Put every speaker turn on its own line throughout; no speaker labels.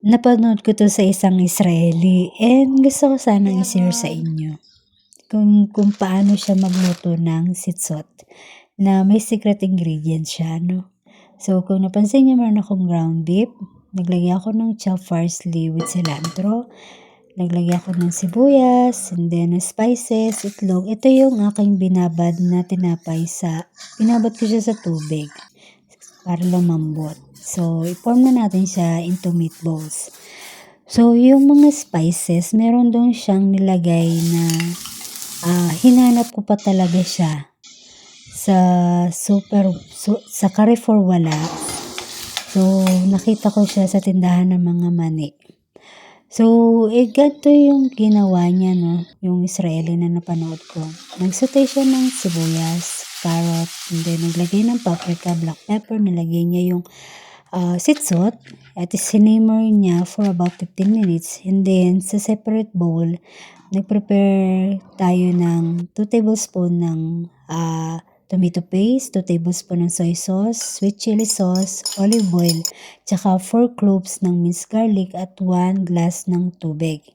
Napanood ko 'to sa isang Israeli and gusto ko sanang i-share sa inyo kung paano siya magluto ng sitsot na may secret ingredients siya 'no. So kung napansin niyo meron akong ground beef, naglagay ako ng chopped parsley with cilantro, naglagay ako ng sibuyas, and then spices, itlog. Ito yung aking binabad na tinapay binabad ko siya sa tubig para lumambot. So i-form na natin siya into meatballs. So, yung mga spices, meron dun siyang nilagay na hinanap ko pa talaga siya sa sa Carrefour wala. So, nakita ko siya sa tindahan ng mga mani. So, ganito yung ginawa niya, no? Yung Israeli na napanood ko. Nagsaute siya ng sibuyas, carrot, and then naglagay ng paprika, black pepper, nilagay niya yung sitsot at sinimmer niya for about 15 minutes, and then sa separate bowl nagprepare tayo ng 2 tablespoon ng tomato paste, 2 tablespoon ng soy sauce, sweet chili sauce, olive oil, tsaka 4 cloves ng minced garlic at 1 glass ng tubig.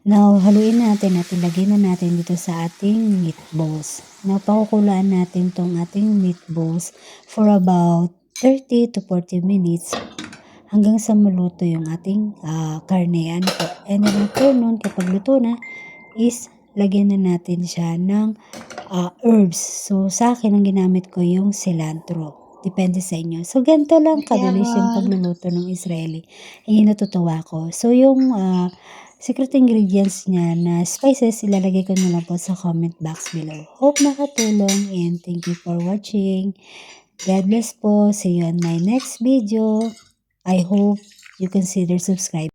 Now, haluin natin at ilagay na natin dito sa ating meatballs. Now, pakukulaan natin tong ating meatballs for about 30 to 40 minutes hanggang sa maluto yung ating karne. Ano po? And then after nun, kapag luto na, is lagyan na natin siya ng herbs. So, sa akin, ang ginamit ko yung cilantro. Depende sa inyo. So, ganito lang kabilis yung pagluluto ng Israeli. Yung natutuwa ko. So, yung secret ingredients niya na spices, ilalagay ko na lang po sa comment box below. Hope nakatulong and thank you for watching. God bless po. See you on my next video. I hope you consider subscribing.